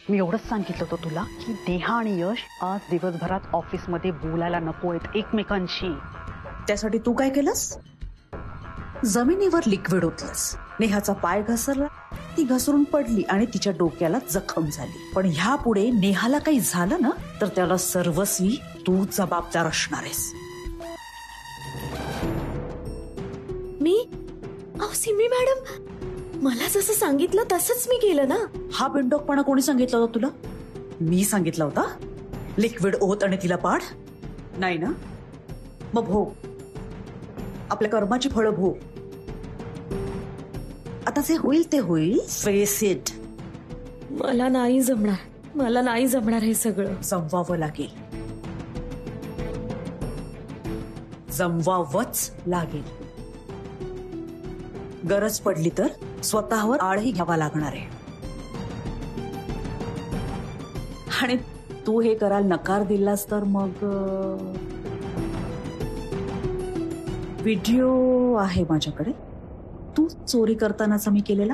मी एवढंच सांगितलं होतं तुला की नेहा आणि यश आज दिवसभरात ऑफिसमध्ये बोलायला नको आहेत एकमेकांशी. त्यासाठी तू काय केलंस? जमिनीवर लिक्विड ओतलंस. नेहाचा पाय घसरला, ती घसरून पडली आणि तिच्या डोक्याला जखम झाली. पण ह्यापुढे नेहाला काही झालं ना तर त्याला सर्वस्वी तू जबाबदार असणार आहेस. सिमी मॅडम, मला जसं सांगितलं तसंच मी केलं ना. हा बिंडोकपणा कोणी सांगितलं होता तुला? मी सांगितलं होता लिक्विड ओत आणि तिला पाड? नाही ना? मग भोग, आपल्या कर्माची फळं भोग. आता जे होईल ते होईल. Face it. मला नाही जमणार हे सगळं. जमवावं लागेल, जमवावंच लागेल. गरज पडली तर स्वतःवर आळही घ्यावा लागणार आहे. आणि तू हे करायला नकार दिलास तर मग व्हिडिओ आहे माझ्याकडे, तू चोरी करतानाचा मी केलेला,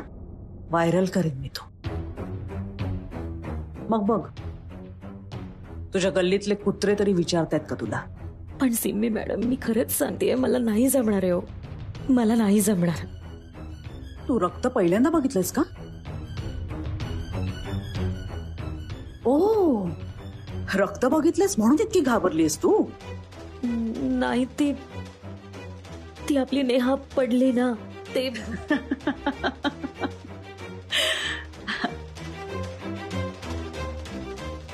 व्हायरल करेन मी तो. मग बघ, तुझ्या गल्लीतले कुत्रे तरी विचारतायत का तुला? पण सिमी मॅडम, मी खरंच सांगतेय, मला नाही जमणार आहे हो. मला नाही जमणार. तू रक्त पहिल्यांदा बघितलंस का? ओ, रक्त बघितलंस म्हणून इतकी घाबरलीस तू? नाही, ती आपली नेहा पडली ना, ते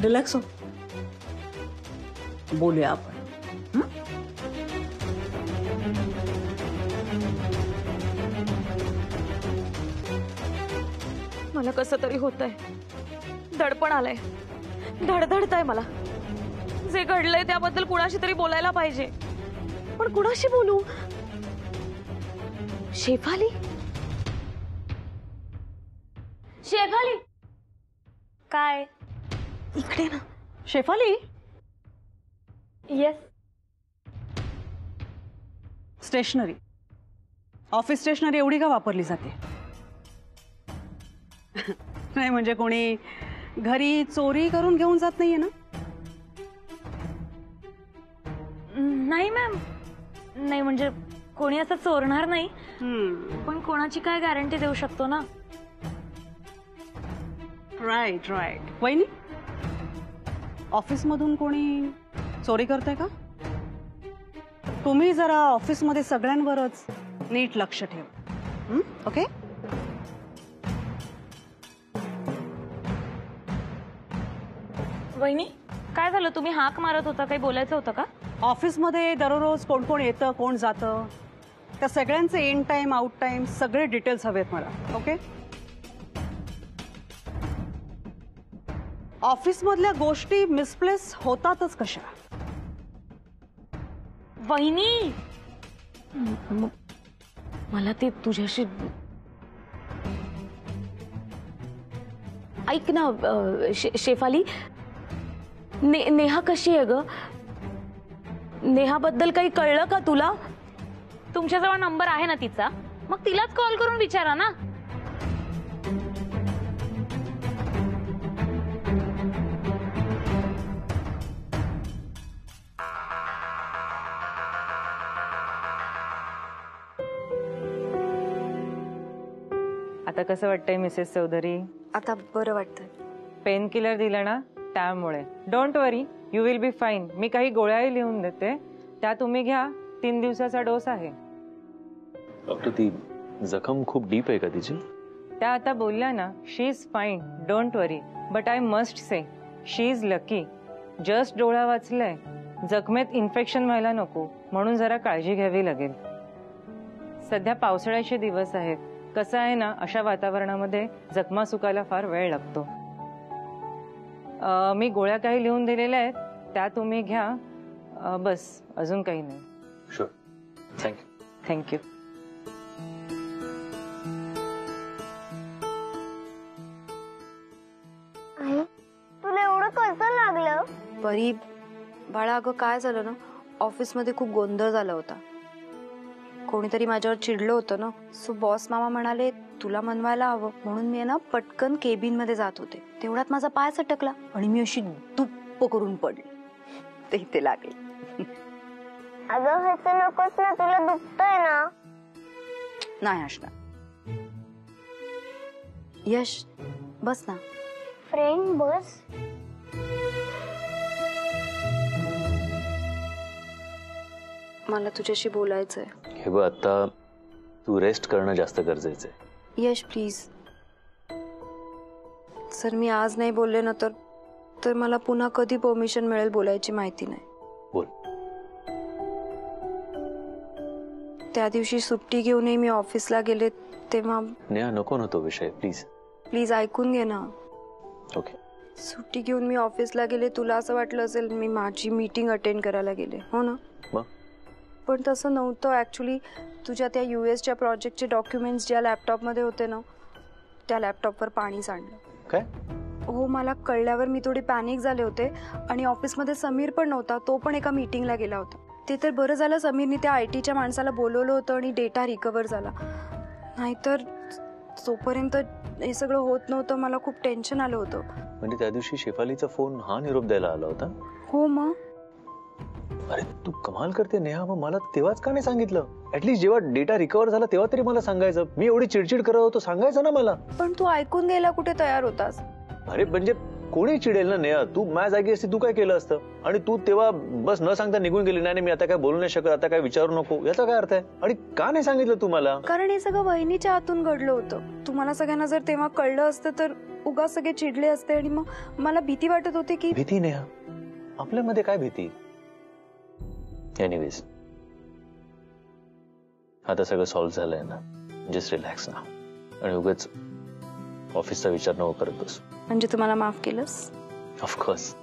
रिलॅक्स हो, बोलूया आपण. मला कसं तरी होतंय, दडपण आलंय, धडधडतंय मला. जे घडलंय त्याबद्दल कुणाशी तरी बोलायला पाहिजे, पण कुणाशी बोलू? शेफाली काय इकडे ना. Shefali, yes. Stationery, office stationery एवढी का वापरली जाते? नाही म्हणजे कोणी घरी चोरी करून घेऊन जात नाहीये ना? नाही मॅम, नाही म्हणजे कोणी असं चोरणार नाही, पण कोणाची काय गॅरंटी देऊ शकतो ना. राईट. वहिनी, ऑफिस मधून कोणी चोरी करतंय का? तुम्ही जरा ऑफिस मध्ये सगळ्यांवरच नीट लक्ष ठेवा. ओके? वहिनी, काय झालं? तुम्ही हाक मारत होता, काही बोलायचं होतं का? ऑफिस मध्ये दररोज कोण कोण येतं, कोण जातं, त्या सगळ्यांचे इन टाइम, आउट टाइम सगळे डिटेल्स हवेत मला. ओके? ऑफिस मधल्या गोष्टी मिसप्लेस होतातच कशा? वहिनी, मला ते तुझ्याशी ऐक ना. शेफाली, नेहा कशी आहे ग? नेहाबद्दल काही कळलं का तुला? तुमच्याजवळ नंबर आहे ना तिचा? मग तिलाच कॉल करून विचारा ना. आता कसं वाटतंय मिसेस चौधरी? आता बरं वाटतंय. पेन किलर दिला ना त्यामुळे. Don't worry, you will be fine. मी काही गोळ्याही लिहून देते, त्या तुम्ही घ्या. 3 दिवसाचा डोस आहे. डॉक्टर, ती जखम खूप डीप आहे का तिची? त्या आता बोलल्या ना, she is fine, don't worry. But I must say, she is lucky. Just डोळा वाचलाय, जखमेत इन्फेक्शन व्हायला नको, म्हणून जरा काळजी घ्यावी लागेल. सध्या पावसाळ्याचे दिवस आहेत. कसं आहे ना, अशा वातावरणामध्ये जखमा सुकायला फार वेळ लागतो. मी गोळ्या काही लिहून दिलेल्या आहेत, त्या तुम्ही घ्या. बस, अजून काही नाही. शुअर. थँक्यू. थँक्यू. तुला एवढं कसं लागलं? परी बाळा, अगं काय झालं ना, ऑफिसमध्ये खूप गोंधळ झाला होता. कोणीतरी माझ्यावर चिडलं होतं ना, सो बॉस मामा म्हणाले तुला मनवायला हवं म्हणून मी ना पटकन केबिन मध्ये जात होते. तेवढ्यात माझा पाय सटकला आणि मी अशी दुप्प करून पडले. ते इथे लागले. अगं व्हायचं नकोच ना, तुला दुखतंय ना. नाही असणार. यश बस ना. फ्रेंड बस. मला तुझ्याशी बोलायचंय. हे बघ, आता तू रेस्ट करणं जास्त गरजेचं आहे. यश प्लीज. सर मी आज नाही बोलले ना तर मला पुन्हा कधी परमिशन मिळेल बोलायची माहिती नाही. बोल. त्या दिवशी सुट्टी घेऊनही मी ऑफिसला गेले तेव्हा. नेहा, नको ना तो विषय, प्लीज. प्लीज ऐकून घे ना. ओके. सुट्टी घेऊन मी ऑफिसला गेले. तुला असं वाटलं असेल मी माझी मीटिंग अटेंड करायला गेले, हो ना? मग पण तसं नव्हतं ऍक्च्युली. तुझ्या त्या US प्रोजेक्टचे डॉक्युमेंट्स ज्या लॅपटॉपमध्ये होते ना, त्या लॅपटॉपवर पाणी सांडलं. काय? हो, मला कळल्यावर मी थोडी पॅनिक झाले होते. आणि ऑफिसमध्ये समीर पण नव्हता, तो पण एका मीटिंगला गेला होता. ते तर बरं झालं समीरने त्या ITच्या माणसाला बोलवलं होतं आणि डेटा रिकवर झाला. नाहीतर तोपर्यंत हे सगळं होत नव्हतं. मला खूप टेन्शन आलं होतं. म्हणजे त्या दिवशी शेफालीचा फोन हा निरोप द्यायला आला होता? हो मग. अरे तू कमाल करते नेहा, मग मला तेव्हाच का नाही सांगितलं? ऍटलीस्ट जेव्हा डेटा रिकवर झाला तेव्हा तरी मला सांगायचं. मी एवढी चिडचिड करत होतो, सांगायचं ना मला. पण तू ऐकून घ्यायला कुठे तयार होतास? अरे म्हणजे कोणी चिडेल ना नेहा. तू माझ्या जागी असती तू काय केलं असतं? आणि तू तेव्हा बस न सांगता निघून गेली. नाही मी आता काय बोलू नाही शकत, आता काय विचारू नको, याचा काय अर्थ आहे? आणि का नाही सांगितलं तू मला? कारण हे सगळं वहिनीच्या हातून घडलं होतं. तुम्हाला सगळ्यांना जर तेव्हा कळलं असतं तर उगा सगळे चिडले असते. आणि मग मला भीती वाटत होती की. भीती नेहा? आपल्यामध्ये काय भीती? एनिवेज, आता सगळं सॉल्व्ह झालंय ना, जस्ट रिलॅक्स ना. आणि उगाच ऑफिसचा विचार नको करत बस. म्हणजे तुम्हाला माफ केलंस? ऑफकोर्स.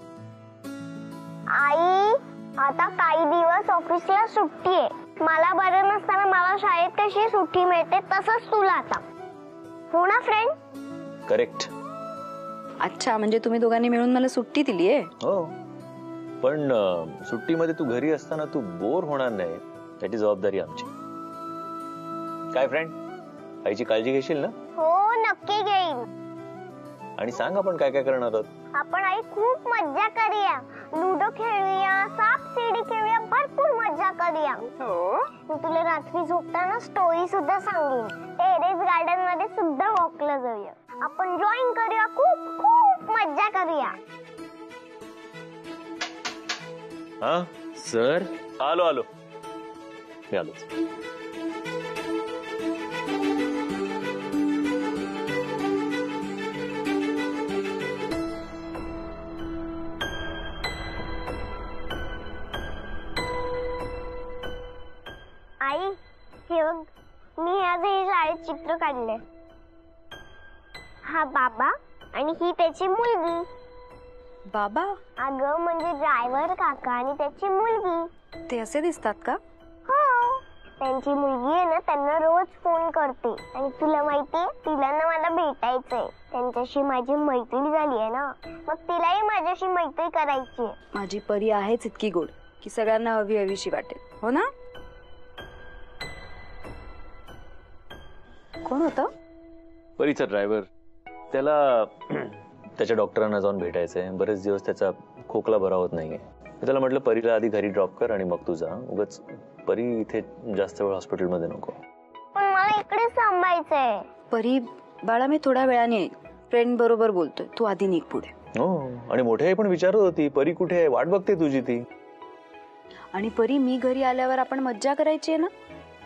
आई, आता काही दिवस ऑफिसला सुट्टी आहे. मला बरं नसताना मला शाळेत कशी सुट्टी मिळते तसंच तुला आता, हो ना फ्रेंड? करेक्ट. अच्छा, म्हणजे तुम्ही दोघांनी मिळून मला सुट्टी दिली आहे? हो, पण सुट्टीमध्ये तू घरी असताना तू बोर होणार नाही त्याची जबाबदारी आमची. काय फ्रेंड, आईची काळजी घेशील ना? हो, नक्की घेईन. आणि सांग आपण काय काय करणार आहोत. आपण आई खूप मज्जा करूया. लुडो खेळूया, साप सीडी खेळूया, भरपूर मज्जा करूया. हो, मी तुला रात्री झोपताना स्टोरी सुद्धा सांगेन. टेरेस गार्डन मध्ये सुद्धा वॉकला जाऊया. आपण ड्रॉइंग करूया, खूप खूप मज्जा करूया. हा सर, आलो आलो, मी आलो. आई, हे बघ, मी आज हे शाळेत चित्र काढले. हा बाबा आणि ही त्याची मुलगी. बाबा? अगं म्हणजे ड्रायव्हर काका आणि त्याची मुलगी. ते असे दिसतात का? हो, त्यांची मुलगी आहे ना, त्यांना रोज फोन करते. आणि तुला माहितीये, तिला ना मला भेटायचंय. त्यांच्याशी माझी मैत्री झाली आहे ना, मग तिलाही माझ्याशी मैत्री करायची. माझी परी आहेच इतकी गोड की सगळ्यांना हवी हवीशी वाटेल, हो ना? कोण होतं? परीचा ड्रायव्हर. त्याला त्याच्या डॉक्टरांना जाऊन भेटायचंय. बरेच दिवस त्याचा खोकला बरा होत नाहीये. त्याला म्हटलं परीला आधी घरी ड्रॉप कर आणि मग तू जा. उगाच परी इथे जास्त वेळ हॉस्पिटलमध्ये नको. पण मला इकडे थांबायचंय. परी बाळा, मी थोड्या वेळाने येईल. फ्रेंड बरोबर बोलतोय, तू आधी निघ पुढे. हो, आणि मोठी आई पण विचारत होती परी कुठे आहे, वाट बघते तुझी ती. आणि परी, मी घरी आल्यावर आपण मज्जा करायची आहे ना,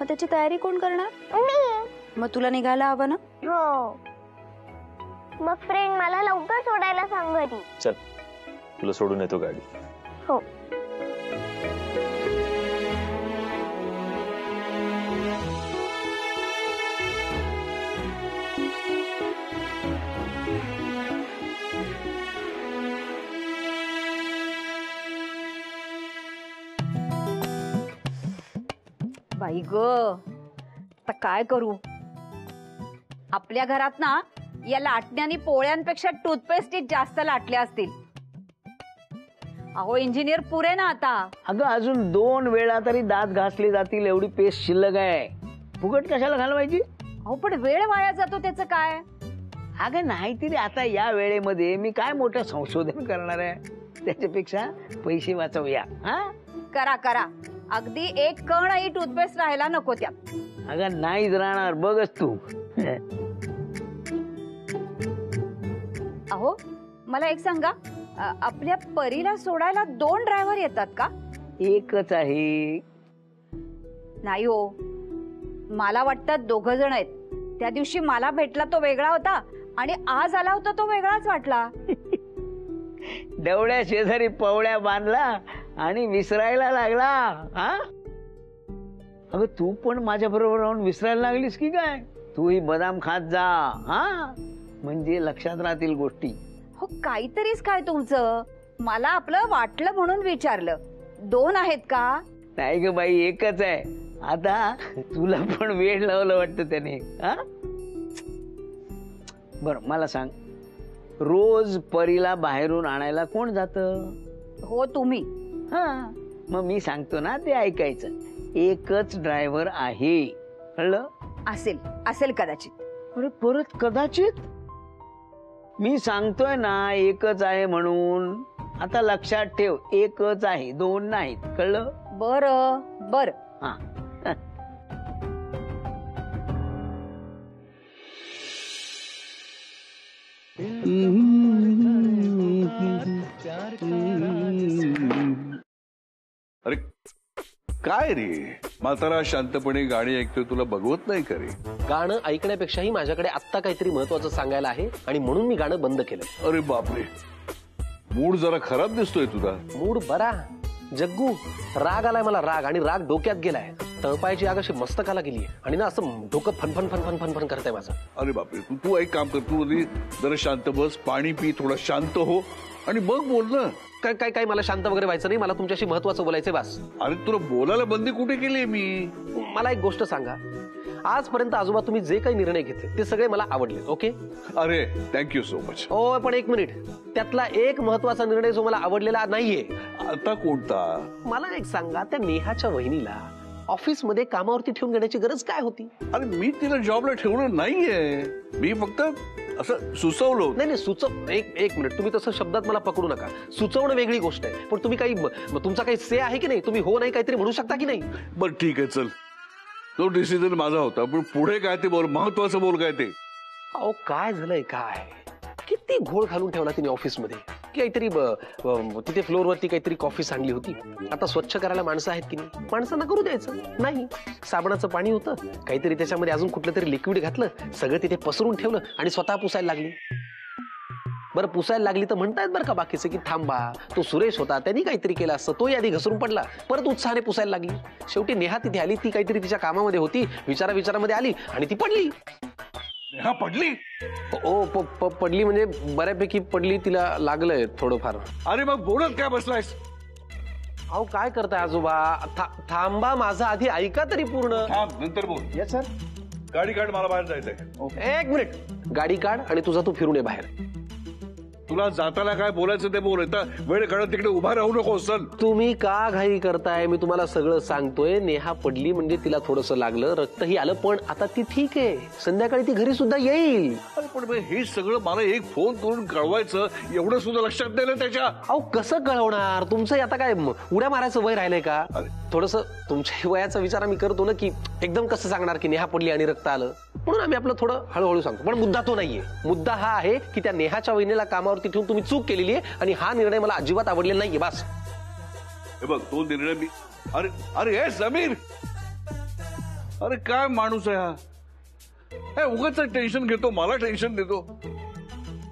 मग त्याची तयारी कोण करणार? मी. मग तुला निघायला हवं ना? हो, मग फ्रेंड मला लवकर सोडायला सांग घरी. चल, तुला सोडून येतो गाडी. हो. बाई ग, आता काय करू? आपल्या घरात ना या लाटण्यानी पोळ्यांपेक्षा टूथपेस्ट जास्त लाटल्या असतील. अहो इंजिनियर पुरे ना आता. अगं अजून 2 वेळा तरी दात घासले जातील एवढी पेस्ट शिल्लक आहे. फुकट कशाला घालवायची? अहो पण वेळ वाया जातो त्याचं काय? अगं नाहीतरी आता या वेळेमध्ये मी काय मोठं संशोधन करणार आहे, त्याच्यापेक्षा पैसे वाचवूया. हा करा करा, अगदी एक कणही टूथपेस्ट राहायला नको त्यात. अगं नाहीच राहणार, बघच तू. अहो मला एक सांगा, आपल्या परीला सोडायला 2 ड्रायव्हर येतात का? एकच आहे. नाही हो, मला वाटतं 2 जण आहेत. त्या दिवशी मला भेटला तो वेगळा होता आणि आज आला होता तो वेगळाच वाटला. डवळ्या शेजारी पवळ्या बांधला आणि विसरायला लागला. हा अगं तू पण माझ्या बरोबर राहून विसरायला लागलीस की काय? तूही बदाम खात जा, हा म्हणजे लक्षात राहतील गोष्टी. हो काहीतरीच काय तुमचं, मला आपलं वाटलं म्हणून विचारलं. 2 आहेत का? नाही ग बाई, एकच आहे. आता तुला पण वेळ लावलं वाटतं त्याने. हा बर मला सांग, रोज परीला बाहेरून आणायला कोण जात? हो तुम्ही. हा मग मी सांगतो ना ते ऐकायचं. एकच ड्रायव्हर आहे, कळलं? असेल असेल कदाचित. अरे परत कदाचित? मी सांगतोय ना एकच आहे म्हणून. आता लक्षात ठेव, एकच आहे, 2 नाहीत, कळलं? बरं बरं. हा अरे काय रे, म्हातारा शांतपणे गाणी ऐकतोय, तुला बघवत नाही का रे? गाणं ऐकण्यापेक्षाही माझ्याकडे आत्ता काहीतरी महत्वाचं सांगायला आहे आणि म्हणून मी गाणं बंद केलं. अरे बापरे, मूड जरा खराब दिसतोय तुझा. मूड बरा जग्गू, राग आलाय मला, राग, आणि राग डोक्यात गेलाय. तळपायची आग अशी मस्तकाला गेली आणि ना असं डोकं फनफन फनफन फनफन करताय माझं. अरे बापरे, तू एक काम कर, तू जरा शांत बस, पाणी पी, थोडा शांत हो आणि मग बोल ना. काय काय काय मला शांत वगैरे व्हायचं नाही, मला तुमच्याशी महत्वाचं बोलायचंय बस. अरे तुला बोलायला बंदी कुठे केली मी? मला एक गोष्ट सांगा, आजपर्यंत आजोबा तुम्ही जे काही निर्णय घेतले ते सगळे मला आवडले. ओके? अरे थँक्यू सो मच. हो पण एक मिनिट, त्यातला एक महत्वाचा निर्णय जो मला आवडलेला नाहीये. आता कोणता? मला एक सांगा, त्या नेहाच्या वहिनीला ऑफिसमध्ये कामावरती ठेवून घेण्याची गरज काय होती? अरे मी तिला जॉबला ठेवलं नाहीये, मी फक्त असं सुचवलं. नाही नाही, सुचव, एक मिनिट, तुम्ही तसं शब्दात मला पकडू नका. सुचवणं वेगळी गोष्ट आहे, पण तुम्ही काही तुमचा काही से आहे की नाही? तुम्ही हो नाही काहीतरी म्हणू शकता की नाही? बरं ठीक आहे, चल, तो डिसिजन माझा होता, पण पुढे काय ते बोल, महत्वाचं बोल काय ते. अहो काय झालंय, काय किती घोळ घालून ठेवला तिने ऑफिसमध्ये. काहीतरी तिथे फ्लोअरवरती काहीतरी कॉफी सांडली होती. आता स्वच्छ करायला माणसं आहेत की नाही? माणसांना करू द्यायचं नाही. साबणाचं पाणी होतं, काहीतरी त्याच्यामध्ये अजून कुठलं तरी लिक्विड घातलं, सगळं तिथे पसरून ठेवलं आणि स्वतः पुसायला लागली. बरं पुसायला लागली तर म्हणतायत बरं का बाकीचे की थांबा, तो सुरेश होता, त्यांनी काहीतरी केलं असतं, तोही आधी घसरून पडला, परत उत्साहाने पुसायला लागली. शेवटी नेहा तिथे आली, ती काहीतरी तिच्या कामामध्ये होती, विचारामध्ये आली आणि ती पडली. नेहा पडली? पडली म्हणजे बऱ्यापैकी पडली, तिला लागलंय थोडंफार. अरे मग बोलत काय बसलायस? अहो काय करताय आजोबा, थांबा, माझं आधी ऐका तरी पूर्ण. नंतर बोल. Yes sir. गाडी काढ, मला बाहेर जायचंय. एक मिनिट, गाडी काढ आणि तुझा तू फिरून ये बाहेर. तुला जाताना काय बोलायचं ते बोल, वेळ काढत तिकडे उभा राहू नको. चल. तुम्ही का घाई करताय? मी तुम्हाला सगळं सांगतोय. नेहा पडली म्हणजे तिला थोडस लागलं, रक्तही आलं, पण आता ती ठीक आहे. संध्याकाळी ती घरी सुद्धा येईल. अरे पण हे सगळं मला एक फोन करून कळवायचं, एवढं सुद्धा लक्षात नाही ना त्याच्या. अहो कसं कळवणार? तुमचं आता काय उड्या मारायचं वय राहिलंय का? थोडस तुमच्या वयाचा विचार आम्ही करतो ना, की एकदम कसं सांगणार की नेहा पडली आणि रक्त आलं. म्हणून आम्ही आपलं थोडं हळूहळू सांगतो. पण मुद्दा तो नाहीये. मुद्दा हा आहे की त्या नेहाच्या वहिनीला कामावरती ठेवून तुम्ही चूक केलेली आहे आणि हा निर्णय मला अजिबात आवडलेला नाहीये. बस. हे बघ, तो निर्णय मी अरे हे समीर, अरे काय माणूस आहे हा? उगाच टेन्शन घेतो, मला टेन्शन देतो.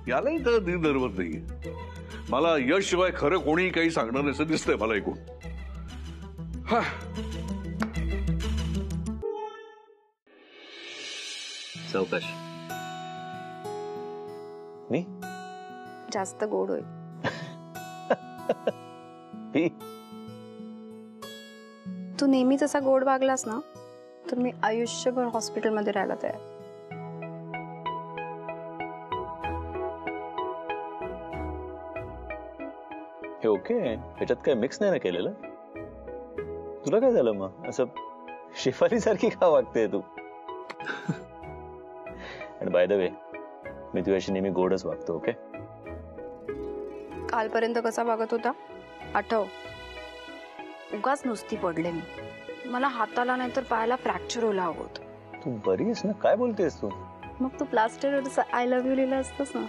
यालाही तर धरवत नाहीये. मला यश शिवाय खरं कोणी काही सांगणार नाही असं दिसतंय मला ऐकून. हा चौकश मी जास्त गोड होईल. तू नेहमीच असा गोड वागलास ना, तर मी आयुष्यभर हॉस्पिटलमध्ये राहायला तयार. हे ओके, ह्याच्यात काय मिक्स नाही ना केलेलं? तुला काय झालं मग? असं शेफाली सारखी का वागते तू? आणि बाय द वे मी तुझ्याशी नेहमी गोडच वागतो. ओके? कालपर्यंत कसा वागत होता आठव. उगाच नुसती पडले मी. मला हाताला नाहीतर पायाला फ्रॅक्चर व्हायला हवं होतं. तू बरी आहेस ना? काय बोलतेस तू? मग तू प्लास्टरवर आय लव्ह यू लिहिलं असतंस ना.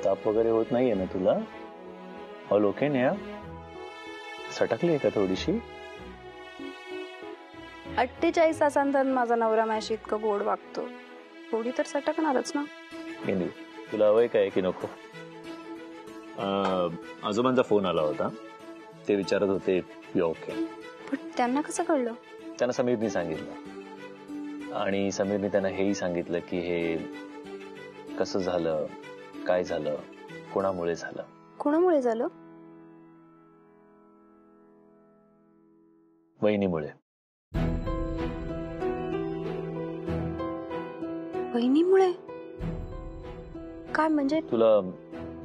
ताप वगैरे होत नाहीये ना तुला? All okay Neha? सटकली आहे का थोडीशी? 48 तासांतर माझा नवरा माझ्याशी इतकं गोड वागतो, थोडी तर सटकणारच ना. इंदू, तुला हवंय काय की नको? आजोबांचा फोन आला होता. ते विचारत होते यू ओके. पण त्यांना कसं कळलं? त्यांना समीरनी सांगितलं आणि समीरने त्यांना हेही सांगितलं की हे कसं झालं, काय झालं, कोणामुळे झालं. कोणामुळे झालं? वहिनीमुळे. बहिणीमुळे? काय म्हणजे? तुला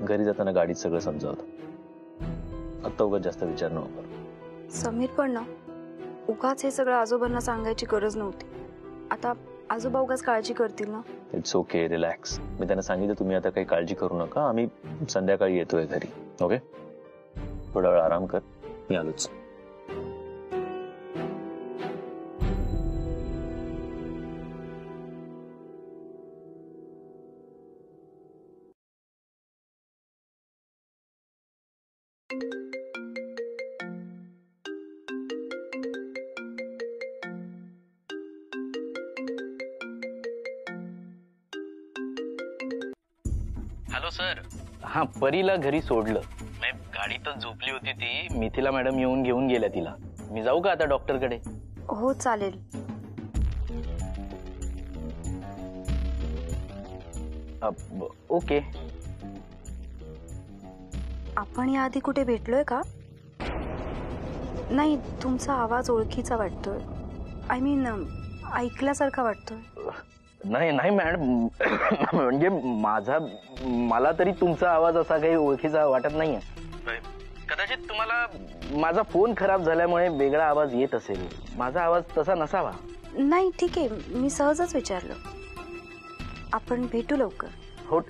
घरी जाताना गाडीत सगळं समजावतं. आता उगाच जास्त विचार नको. समीर पण ना, उगाच हे सगळं आजोबांना सांगायची गरज नव्हती. आता आजोबा उगाच काळजी करतील ना. It's okay, relax. मी त्यांना सांगितलं तुम्ही आता काही काळजी करू नका, आम्ही संध्याकाळी येतोय घरी. ओके? थोडा वेळ आराम कर, मी आलोच. Hello sir. हा, परीला घरी सोडलं. गाडीतच झोपली होती ती. मिथिला मॅडम येऊन घेऊन गेल्या तिला. मी जाऊ का आता डॉक्टरकडे? हो चालेल. ओके. आपण याआधी कुठे भेटलोय का? नाही, तुमचा आवाज ओळखीचा वाटतोय. आय मीन ऐकल्यासारखा वाटतोय. नाही नाही मॅडम, म्हणजे मला तरी तुमचा आवाज असा काही ओळखीचा वाटत नाहीये. कदाचित तुम्हाला माझा फोन खराब झाल्यामुळे वेगळा आवाज येत असेल. माझा आवाज तसा नसावा. नाही ठीक आहे, मी सहजच विचारलं. आपण भेटू लवकर. हो.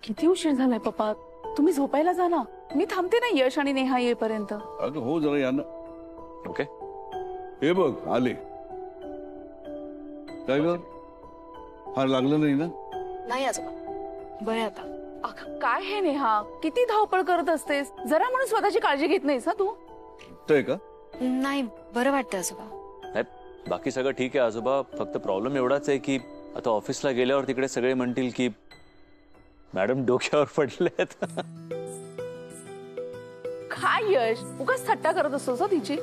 किती उशीर झालाय पप्पा, तुम्ही झोपायला जा ना. मी थांबते ना यश आणि नेहा येईपर्यंत. अगं हो, जरा या ना. ओके? हे बघ आले. काय ग, फार लागलं नाही ना? नाही आजोबा, बरे आता. काय हे नेहा, किती धावपळ करत असतेस. जरा म्हणून स्वतःची काळजी घेत नाहीस ना तू? ते का? नाही, बरं वाटतं आजोबा. बाकी सगळं ठीक आहे आजोबा. फक्त प्रॉब्लेम एवढाच आहे की आता ऑफिसला गेल्यावर तिकडे सगळे म्हणतील की मॅडम डोक्यावर पडलेत. काय यश, उगाच थट्टा करत असतोस तिची.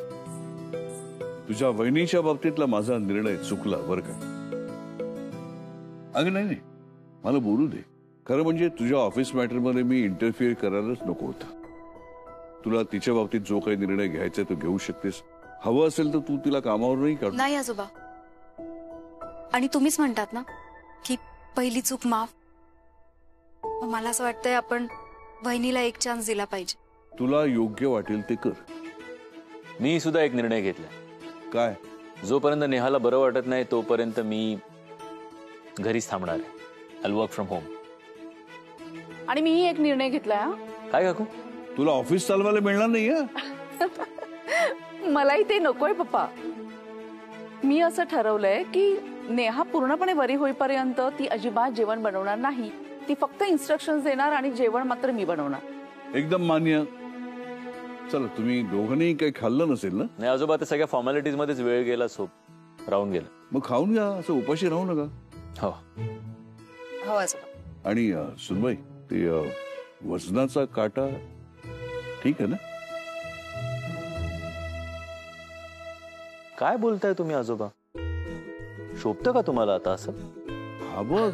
तुझ्या वहिनीच्या बाबतीतला माझा निर्णय चुकला बरं का. अगं नाही, मला बोलू दे. खरं म्हणजे तुझ्या ऑफिस मॅटरमध्ये मी इंटरफिअर करायलाच नको होतं. तुला तिच्या बाबतीत जो काही निर्णय घ्यायचा तो घेऊ शकतेस. हवं असेल तर तू तिला कामावर नाही काढ. नाही आजोबा, आणि तुम्हीच म्हणतात ना की पहिली चूक माफ. मला असं वाटतंय आपण वहिनीला एक चान्स दिला पाहिजे. तुला योग्य वाटेल ते कर. मी सुद्धा एक निर्णय घेतला. काय? जोपर्यंत नेहाला बरं वाटत नाही तोपर्यंत मी घरीच थांबणार आहे. I work from home. आणि मीही एक निर्णय घेतलाय. काय काकू? तुला ऑफिस चालवायला मिळणार नाही. मलाही ते नकोय पप्पा. मी असं ठरवलंय की नेहा पूर्णपणे बरी होईपर्यंत ती अजिबात जेवण बनवणार नाही. ती फक्त इन्स्ट्रक्शन्स देणार आणि जेवण मात्र मी बनवणार. एकदम मान्य. चला, तुम्ही दोघांनी काही खाल्लं नसेल ना? नाही आजोबा, ते सगळ्या फॉर्मॅलिटीज मध्येच वेळ गेला, सो राहून गेला. मग खाऊन घ्या, असं उपाशी राहू नका. हो हो आजोबा. आणि सुनबाई, ते वजनाचा काटा ठीक आहे ना? काय बोलताय तुम्ही आजोबा? शोभतं का तुम्हाला आता असं? हा बघ,